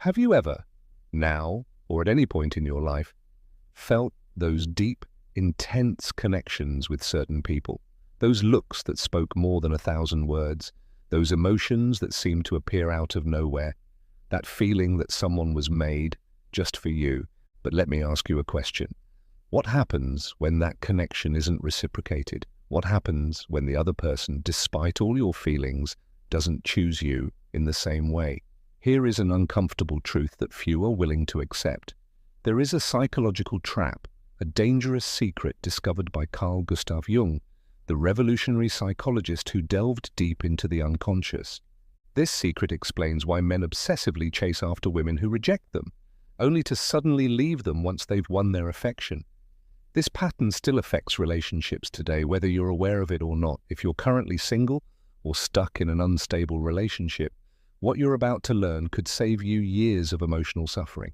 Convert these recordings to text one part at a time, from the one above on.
Have you ever, now or at any point in your life, felt those deep, intense connections with certain people? Those looks that spoke more than 1,000 words, those emotions that seemed to appear out of nowhere, that feeling that someone was made just for you. But let me ask you a question. What happens when that connection isn't reciprocated? What happens when the other person, despite all your feelings, doesn't choose you in the same way? Here is an uncomfortable truth that few are willing to accept. There is a psychological trap, a dangerous secret discovered by Carl Gustav Jung, the revolutionary psychologist who delved deep into the unconscious. This secret explains why men obsessively chase after women who reject them, only to suddenly leave them once they've won their affection. This pattern still affects relationships today, whether you're aware of it or not. If you're currently single or stuck in an unstable relationship, what you're about to learn could save you years of emotional suffering.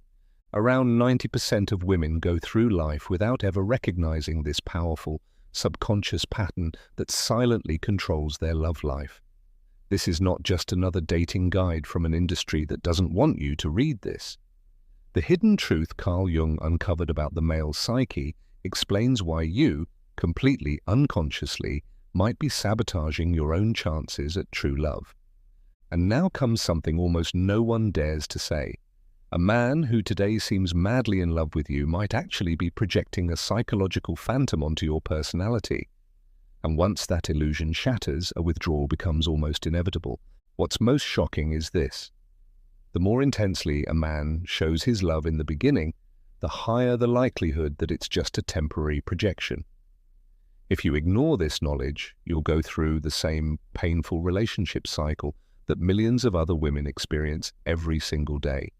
Around 90% of women go through life without ever recognizing this powerful, subconscious pattern that silently controls their love life. This is not just another dating guide from an industry that doesn't want you to read this. The hidden truth Carl Jung uncovered about the male psyche explains why you, completely unconsciously, might be sabotaging your own chances at true love. And now comes something almost no one dares to say. A man who today seems madly in love with you might actually be projecting a psychological phantom onto your personality. And once that illusion shatters, a withdrawal becomes almost inevitable. What's most shocking is this. The more intensely a man shows his love in the beginning, the higher the likelihood that it's just a temporary projection. If you ignore this knowledge, you'll go through the same painful relationship cycle that millions of other women experience every single day.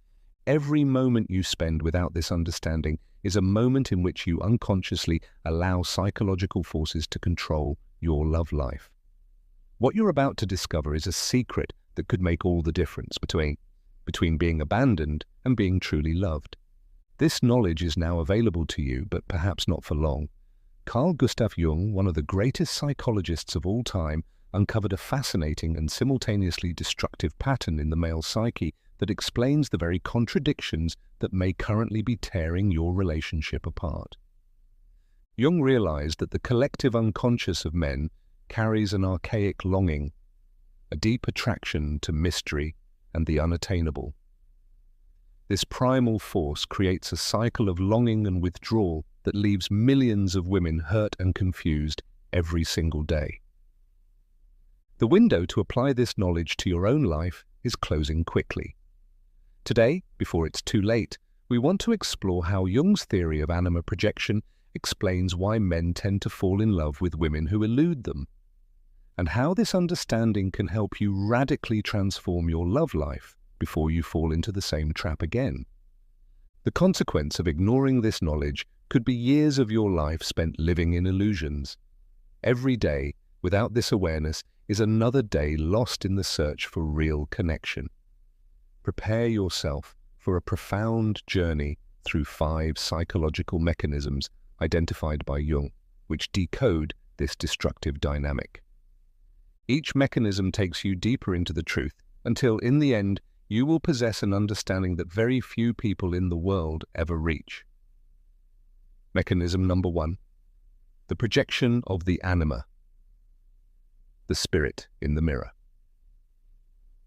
Every moment you spend without this understanding is a moment in which you unconsciously allow psychological forces to control your love life. What you're about to discover is a secret that could make all the difference between being abandoned and being truly loved. This knowledge is now available to you, but perhaps not for long. Carl Gustav Jung, one of the greatest psychologists of all time, uncovered a fascinating and simultaneously destructive pattern in the male psyche that explains the very contradictions that may currently be tearing your relationship apart. Jung realized that the collective unconscious of men carries an archaic longing, a deep attraction to mystery and the unattainable. This primal force creates a cycle of longing and withdrawal that leaves millions of women hurt and confused every single day. The window to apply this knowledge to your own life is closing quickly. Today, before it's too late, we want to explore how Jung's theory of anima projection explains why men tend to fall in love with women who elude them, and how this understanding can help you radically transform your love life before you fall into the same trap again. The consequence of ignoring this knowledge could be years of your life spent living in illusions. Every day, without this awareness, is another day lost in the search for real connection. Prepare yourself for a profound journey through 5 psychological mechanisms identified by Jung, which decode this destructive dynamic. Each mechanism takes you deeper into the truth, until in the end, you will possess an understanding that very few people in the world ever reach. Mechanism number 1. The projection of the anima, the spirit in the mirror.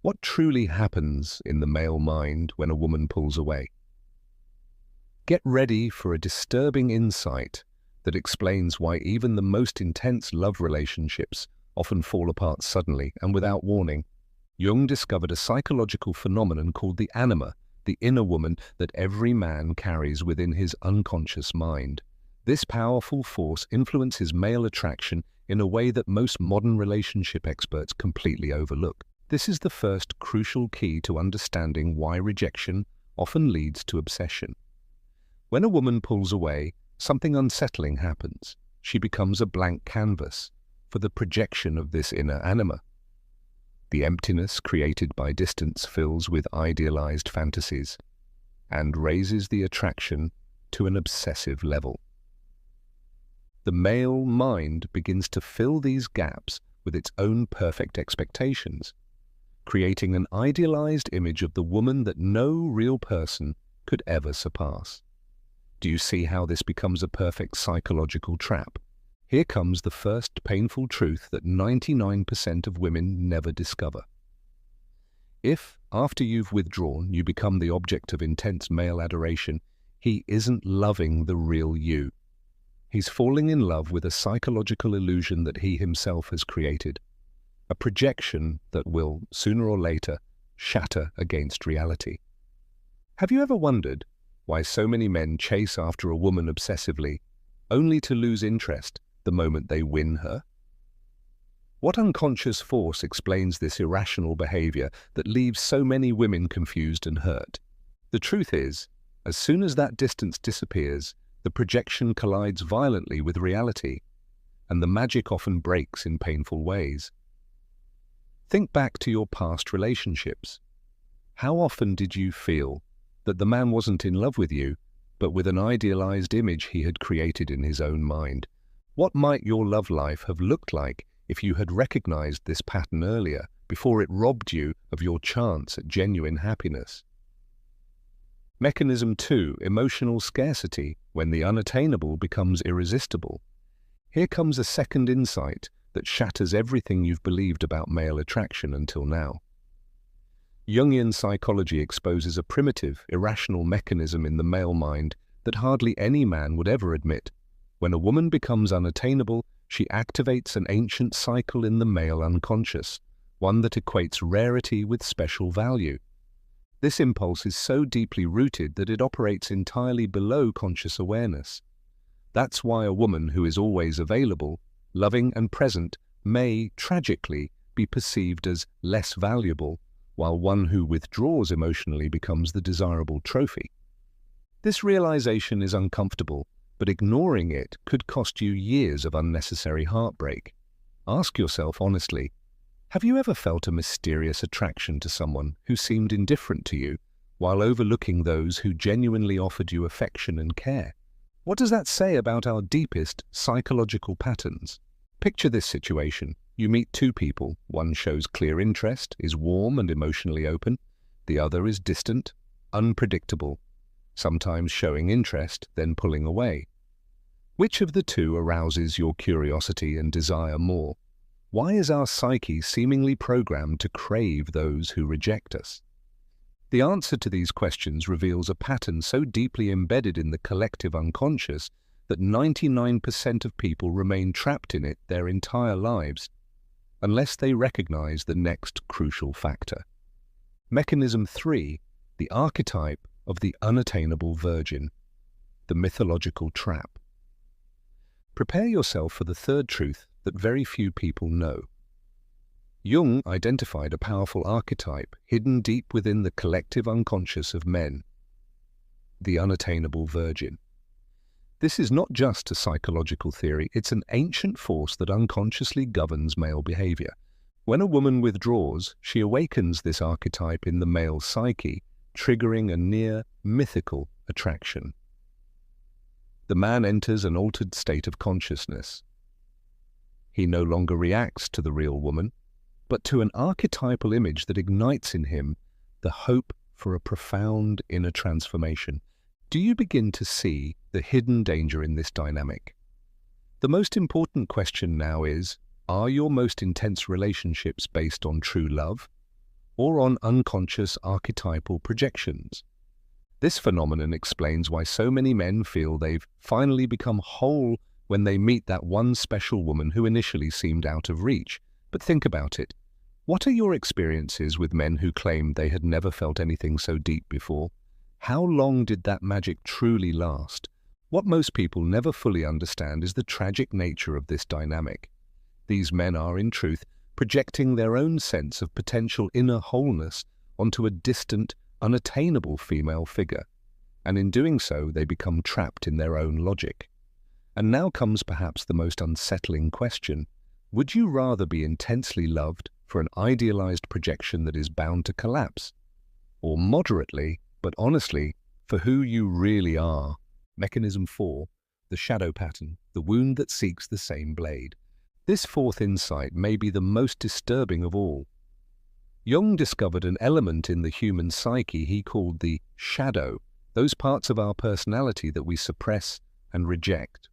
What truly happens in the male mind when a woman pulls away? Get ready for a disturbing insight that explains why even the most intense love relationships often fall apart suddenly and without warning. Jung discovered a psychological phenomenon called the anima, the inner woman that every man carries within his unconscious mind. This powerful force influences male attraction in a way that most modern relationship experts completely overlook. This is the first crucial key to understanding why rejection often leads to obsession. When a woman pulls away, something unsettling happens. She becomes a blank canvas for the projection of this inner anima. The emptiness created by distance fills with idealized fantasies and raises the attraction to an obsessive level. The male mind begins to fill these gaps with its own perfect expectations, creating an idealized image of the woman that no real person could ever surpass. Do you see how this becomes a perfect psychological trap? Here comes the first painful truth that 99% of women never discover. If, after you've withdrawn, you become the object of intense male adoration, he isn't loving the real you. He's falling in love with a psychological illusion that he himself has created, a projection that will, sooner or later, shatter against reality. Have you ever wondered why so many men chase after a woman obsessively, only to lose interest the moment they win her? What unconscious force explains this irrational behavior that leaves so many women confused and hurt? The truth is, as soon as that distance disappears, the projection collides violently with reality, and the magic often breaks in painful ways. Think back to your past relationships. How often did you feel that the man wasn't in love with you, but with an idealized image he had created in his own mind? What might your love life have looked like if you had recognized this pattern earlier, before it robbed you of your chance at genuine happiness? Mechanism 2, emotional scarcity, when the unattainable becomes irresistible. Here comes a second insight that shatters everything you've believed about male attraction until now. Jungian psychology exposes a primitive, irrational mechanism in the male mind that hardly any man would ever admit. When a woman becomes unattainable, she activates an ancient cycle in the male unconscious, one that equates rarity with special value. This impulse is so deeply rooted that it operates entirely below conscious awareness. That's why a woman who is always available, loving and present may, tragically, be perceived as less valuable, while one who withdraws emotionally becomes the desirable trophy. This realization is uncomfortable, but ignoring it could cost you years of unnecessary heartbreak. Ask yourself honestly, have you ever felt a mysterious attraction to someone who seemed indifferent to you, while overlooking those who genuinely offered you affection and care? What does that say about our deepest psychological patterns? Picture this situation. You meet two people. One shows clear interest, is warm and emotionally open. The other is distant, unpredictable, sometimes showing interest, then pulling away. Which of the two arouses your curiosity and desire more? Why is our psyche seemingly programmed to crave those who reject us? The answer to these questions reveals a pattern so deeply embedded in the collective unconscious that 99% of people remain trapped in it their entire lives, unless they recognize the next crucial factor. Mechanism 3, the archetype of the unattainable virgin, the mythological trap. Prepare yourself for the third truth that very few people know. Jung identified a powerful archetype hidden deep within the collective unconscious of men, the unattainable virgin. This is not just a psychological theory, it's an ancient force that unconsciously governs male behavior. When a woman withdraws, she awakens this archetype in the male psyche, triggering a near mythical attraction. The man enters an altered state of consciousness. He no longer reacts to the real woman, but to an archetypal image that ignites in him the hope for a profound inner transformation. Do you begin to see the hidden danger in this dynamic? The most important question now is, are your most intense relationships based on true love or on unconscious archetypal projections? This phenomenon explains why so many men feel they've finally become whole when they meet that one special woman who initially seemed out of reach. But think about it. What are your experiences with men who claim they had never felt anything so deep before? How long did that magic truly last? What most people never fully understand is the tragic nature of this dynamic. These men are, in truth, projecting their own sense of potential inner wholeness onto a distant, unattainable female figure, and in doing so they become trapped in their own logic. And now comes perhaps the most unsettling question. Would you rather be intensely loved for an idealized projection that is bound to collapse, or moderately, but honestly, for who you really are? Mechanism 4, the shadow pattern, the wound that seeks the same blade. This fourth insight may be the most disturbing of all. Jung discovered an element in the human psyche he called the shadow, those parts of our personality that we suppress and reject.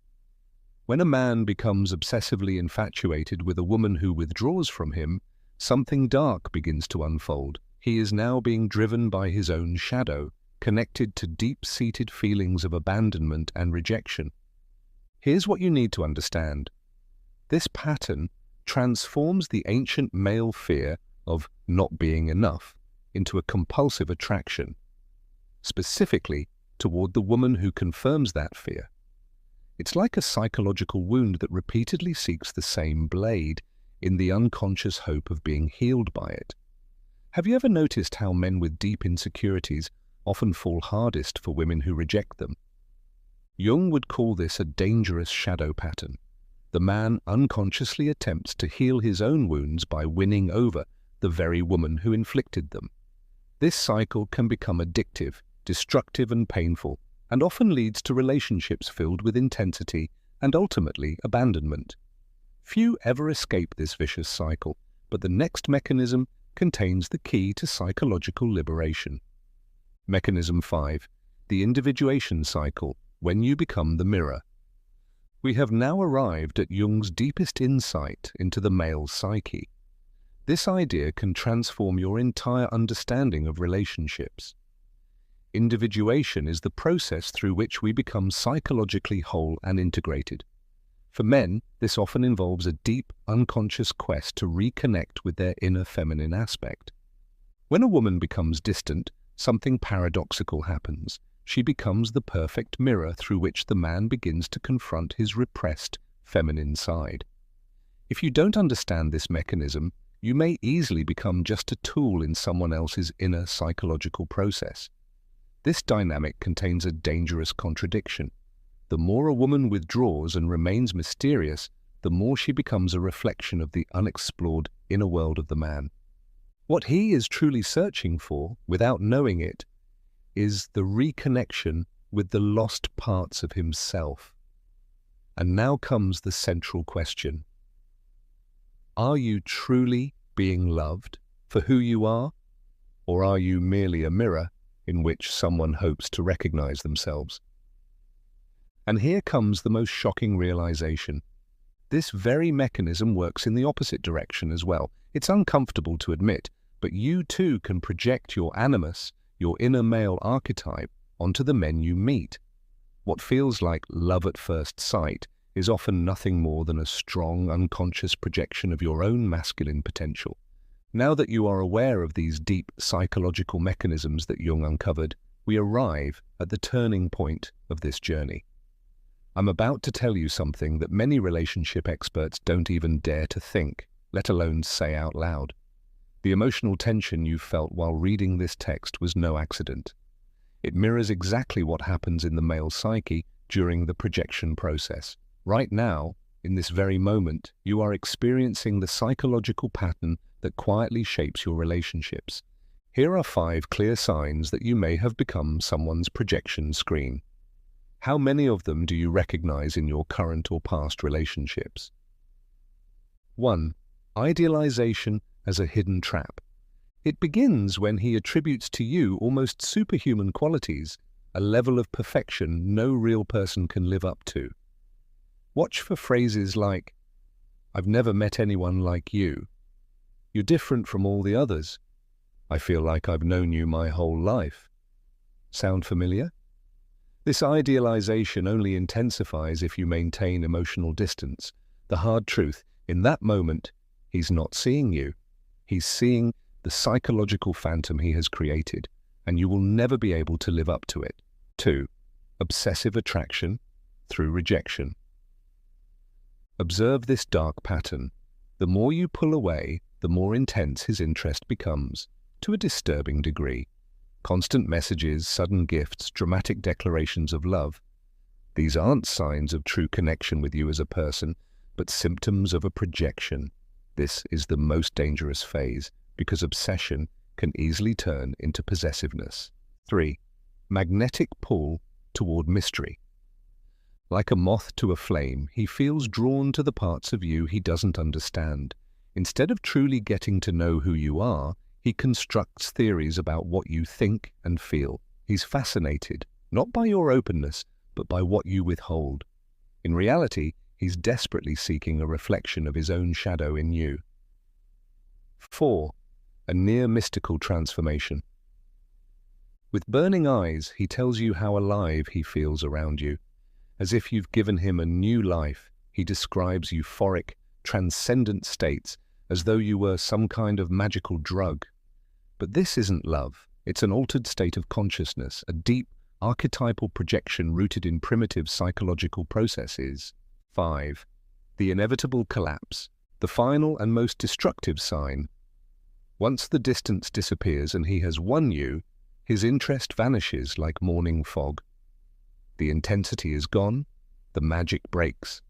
When a man becomes obsessively infatuated with a woman who withdraws from him, something dark begins to unfold. He is now being driven by his own shadow, connected to deep-seated feelings of abandonment and rejection. Here's what you need to understand. This pattern transforms the ancient male fear of not being enough into a compulsive attraction, specifically toward the woman who confirms that fear. It's like a psychological wound that repeatedly seeks the same blade in the unconscious hope of being healed by it. Have you ever noticed how men with deep insecurities often fall hardest for women who reject them? Jung would call this a dangerous shadow pattern. The man unconsciously attempts to heal his own wounds by winning over the very woman who inflicted them. This cycle can become addictive, destructive and painful, and often leads to relationships filled with intensity and ultimately abandonment. Few ever escape this vicious cycle, but the next mechanism contains the key to psychological liberation. Mechanism 5. The individuation cycle, when you become the mirror. We have now arrived at Jung's deepest insight into the male psyche. This idea can transform your entire understanding of relationships. Individuation is the process through which we become psychologically whole and integrated. For men, this often involves a deep, unconscious quest to reconnect with their inner feminine aspect. When a woman becomes distant, something paradoxical happens. She becomes the perfect mirror through which the man begins to confront his repressed feminine side. If you don't understand this mechanism, you may easily become just a tool in someone else's inner psychological process. This dynamic contains a dangerous contradiction. The more a woman withdraws and remains mysterious, the more she becomes a reflection of the unexplored inner world of the man. What he is truly searching for, without knowing it, is the reconnection with the lost parts of himself. And now comes the central question. Are you truly being loved for who you are, or are you merely a mirror in which someone hopes to recognize themselves? And here comes the most shocking realization. This very mechanism works in the opposite direction as well. It's uncomfortable to admit, but you too can project your animus, your inner male archetype, onto the men you meet. What feels like love at first sight is often nothing more than a strong, unconscious projection of your own masculine potential. Now that you are aware of these deep psychological mechanisms that Jung uncovered, we arrive at the turning point of this journey. I'm about to tell you something that many relationship experts don't even dare to think, let alone say out loud. The emotional tension you felt while reading this text was no accident. It mirrors exactly what happens in the male psyche during the projection process. Right now, in this very moment, you are experiencing the psychological pattern that quietly shapes your relationships. Here are 5 clear signs that you may have become someone's projection screen. How many of them do you recognize in your current or past relationships? 1. Idealization as a hidden trap. It begins when he attributes to you almost superhuman qualities, a level of perfection no real person can live up to. Watch for phrases like, "I've never met anyone like you," "You're different from all the others," "I feel like I've known you my whole life." Sound familiar? This idealization only intensifies if you maintain emotional distance. The hard truth, in that moment, he's not seeing you. He's seeing the psychological phantom he has created, and you will never be able to live up to it. 2. Obsessive attraction through rejection. Observe this dark pattern. The more you pull away, the more intense his interest becomes, to a disturbing degree. Constant messages, sudden gifts, dramatic declarations of love. These aren't signs of true connection with you as a person, but symptoms of a projection. This is the most dangerous phase, because obsession can easily turn into possessiveness. 3. Magnetic pull toward mystery. Like a moth to a flame, he feels drawn to the parts of you he doesn't understand. Instead of truly getting to know who you are, He constructs theories about what you think and feel. He's fascinated, not by your openness, but by what you withhold. In reality, he's desperately seeking a reflection of his own shadow in you. 4. A near mystical transformation. With burning eyes, he tells you how alive he feels around you. As if you've given him a new life, he describes euphoric, transcendent states as though you were some kind of magical drug. But this isn't love. It's an altered state of consciousness, a deep, archetypal projection rooted in primitive psychological processes. 5. The inevitable collapse, the final and most destructive sign. Once the distance disappears and he has won you, his interest vanishes like morning fog. The intensity is gone, the magic breaks,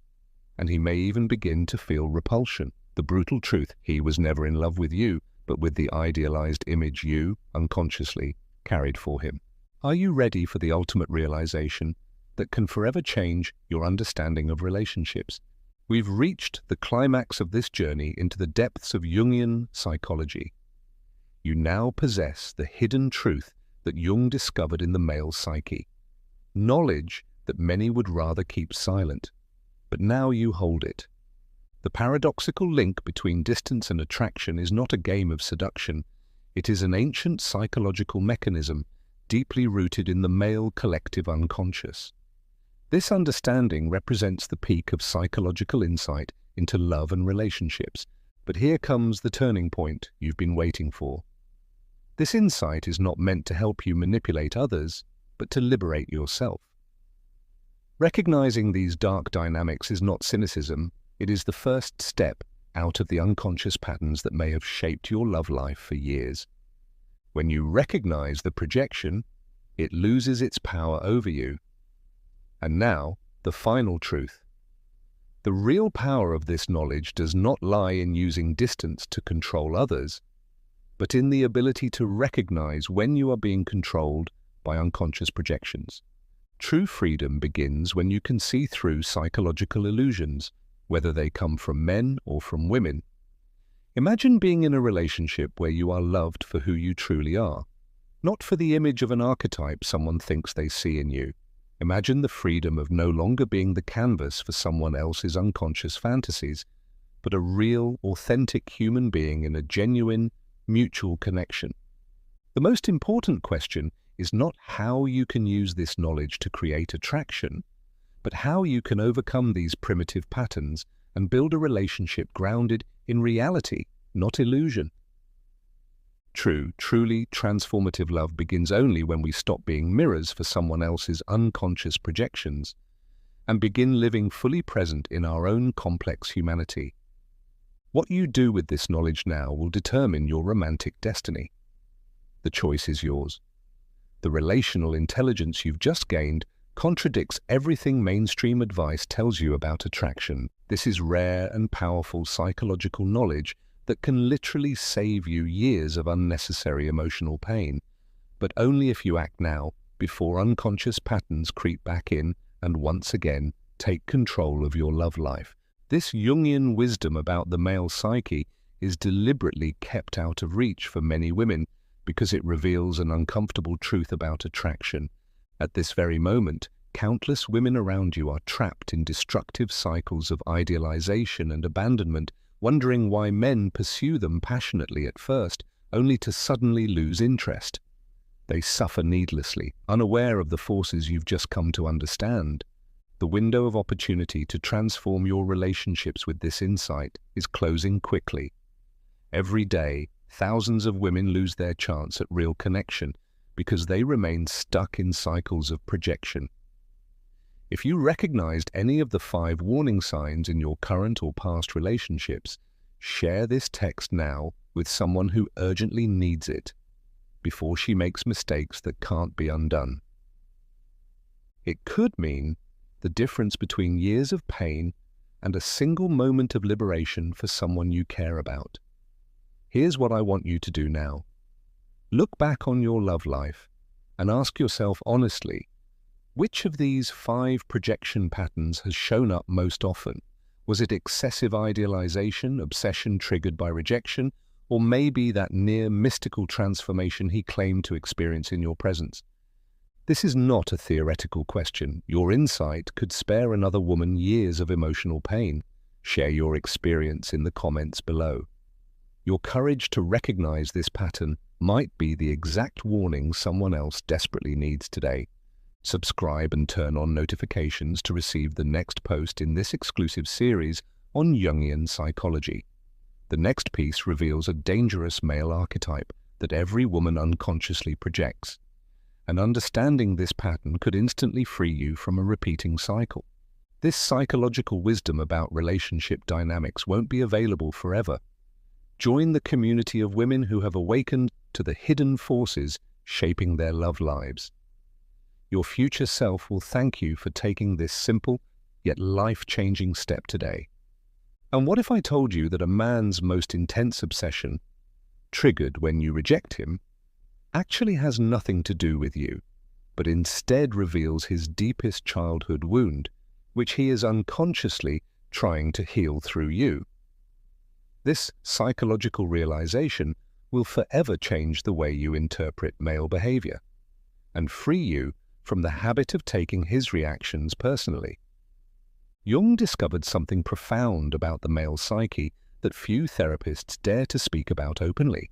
and he may even begin to feel repulsion. The brutal truth, he was never in love with you, but with the idealized image you, unconsciously, carried for him. Are you ready for the ultimate realization that can forever change your understanding of relationships? We've reached the climax of this journey into the depths of Jungian psychology. You now possess the hidden truth that Jung discovered in the male psyche. Knowledge that many would rather keep silent, but now you hold it. The paradoxical link between distance and attraction is not a game of seduction. It is an ancient psychological mechanism deeply rooted in the male collective unconscious. This understanding represents the peak of psychological insight into love and relationships. But here comes the turning point you've been waiting for. This insight is not meant to help you manipulate others, but to liberate yourself. Recognizing these dark dynamics is not cynicism. It is the first step out of the unconscious patterns that may have shaped your love life for years. When you recognize the projection, it loses its power over you. And now, the final truth. The real power of this knowledge does not lie in using distance to control others, but in the ability to recognize when you are being controlled by unconscious projections. True freedom begins when you can see through psychological illusions, whether they come from men or from women. Imagine being in a relationship where you are loved for who you truly are, not for the image of an archetype someone thinks they see in you. Imagine the freedom of no longer being the canvas for someone else's unconscious fantasies, but a real, authentic human being in a genuine, mutual connection. The most important question is not how you can use this knowledge to create attraction, but how you can overcome these primitive patterns and build a relationship grounded in reality, not illusion. Truly transformative love begins only when we stop being mirrors for someone else's unconscious projections and begin living fully present in our own complex humanity. What you do with this knowledge now will determine your romantic destiny. The choice is yours. The relational intelligence you've just gained contradicts everything mainstream advice tells you about attraction. This is rare and powerful psychological knowledge that can literally save you years of unnecessary emotional pain, but only if you act now, before unconscious patterns creep back in and once again take control of your love life. This Jungian wisdom about the male psyche is deliberately kept out of reach for many women because it reveals an uncomfortable truth about attraction. At this very moment, countless women around you are trapped in destructive cycles of idealization and abandonment, wondering why men pursue them passionately at first, only to suddenly lose interest. They suffer needlessly, unaware of the forces you've just come to understand. The window of opportunity to transform your relationships with this insight is closing quickly. Every day, thousands of women lose their chance at real connection because they remain stuck in cycles of projection. If you recognized any of the 5 warning signs in your current or past relationships, share this text now with someone who urgently needs it before she makes mistakes that can't be undone. It could mean the difference between years of pain and a single moment of liberation for someone you care about. Here's what I want you to do now. Look back on your love life and ask yourself honestly, which of these 5 projection patterns has shown up most often? Was it excessive idealization, obsession triggered by rejection, or maybe that near mystical transformation he claimed to experience in your presence. This is not a theoretical question. Your insight could spare another woman years of emotional pain. Share your experience in the comments below. Your courage to recognize this pattern might be the exact warning someone else desperately needs today. Subscribe and turn on notifications to receive the next post in this exclusive series on Jungian psychology. The next piece reveals a dangerous male archetype that every woman unconsciously projects. And understanding this pattern could instantly free you from a repeating cycle. This psychological wisdom about relationship dynamics won't be available forever. Join the community of women who have awakened to the hidden forces shaping their love lives. Your future self will thank you for taking this simple yet life-changing step today. And what if I told you that a man's most intense obsession, triggered when you reject him, actually has nothing to do with you, but instead reveals his deepest childhood wound, which he is unconsciously trying to heal through you? This psychological realization will forever change the way you interpret male behavior and free you from the habit of taking his reactions personally. Jung discovered something profound about the male psyche that few therapists dare to speak about openly.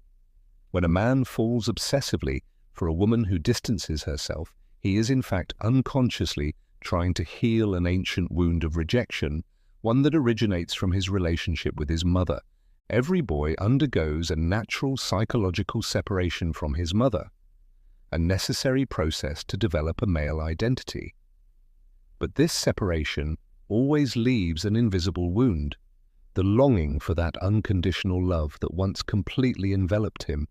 When a man falls obsessively for a woman who distances herself, he is in fact unconsciously trying to heal an ancient wound of rejection, one that originates from his relationship with his mother. Every boy undergoes a natural psychological separation from his mother, a necessary process to develop a male identity. But this separation always leaves an invisible wound, the longing for that unconditional love that once completely enveloped him.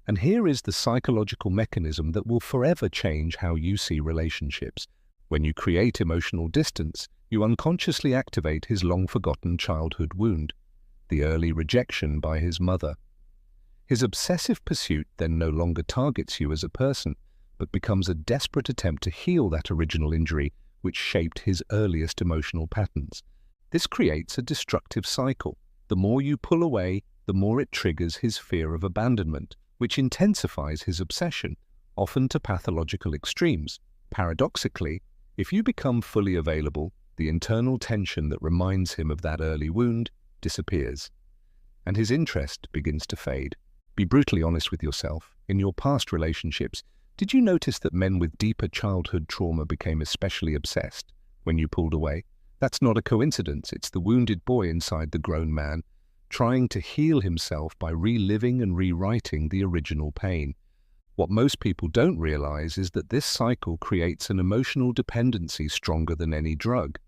And here is the psychological mechanism that will forever change how you see relationships. When you create emotional distance, you unconsciously activate his long-forgotten childhood wound, the early rejection by his mother. His obsessive pursuit then no longer targets you as a person, but becomes a desperate attempt to heal that original injury which shaped his earliest emotional patterns. This creates a destructive cycle. The more you pull away, the more it triggers his fear of abandonment, which intensifies his obsession, often to pathological extremes. Paradoxically, if you become fully available, the internal tension that reminds him of that early wound disappears, and his interest begins to fade. Be brutally honest with yourself. In your past relationships, did you notice that men with deeper childhood trauma became especially obsessed when you pulled away? That's not a coincidence. It's the wounded boy inside the grown man, trying to heal himself by reliving and rewriting the original pain. What most people don't realize is that this cycle creates an emotional dependency stronger than any drug.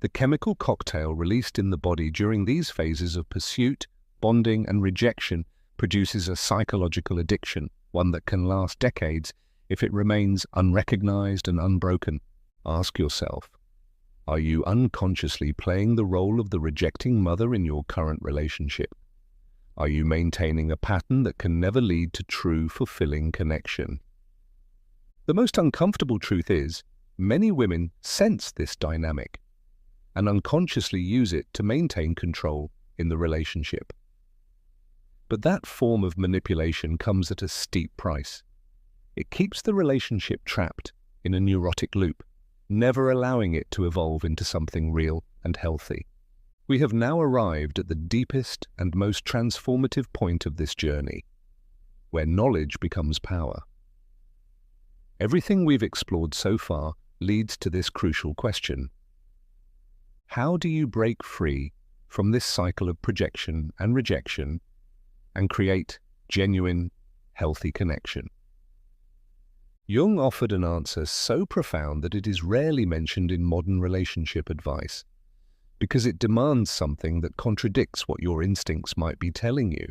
The chemical cocktail released in the body during these phases of pursuit, bonding, and rejection produces a psychological addiction, one that can last decades if it remains unrecognized and unbroken. Ask yourself, are you unconsciously playing the role of the rejecting mother in your current relationship? Are you maintaining a pattern that can never lead to true, fulfilling connection? The most uncomfortable truth is, many women sense this dynamic and unconsciously use it to maintain control in the relationship. But that form of manipulation comes at a steep price. It keeps the relationship trapped in a neurotic loop, never allowing it to evolve into something real and healthy. We have now arrived at the deepest and most transformative point of this journey, where knowledge becomes power. Everything we've explored so far leads to this crucial question. How do you break free from this cycle of projection and rejection and create genuine, healthy connection? Jung offered an answer so profound that it is rarely mentioned in modern relationship advice, because it demands something that contradicts what your instincts might be telling you.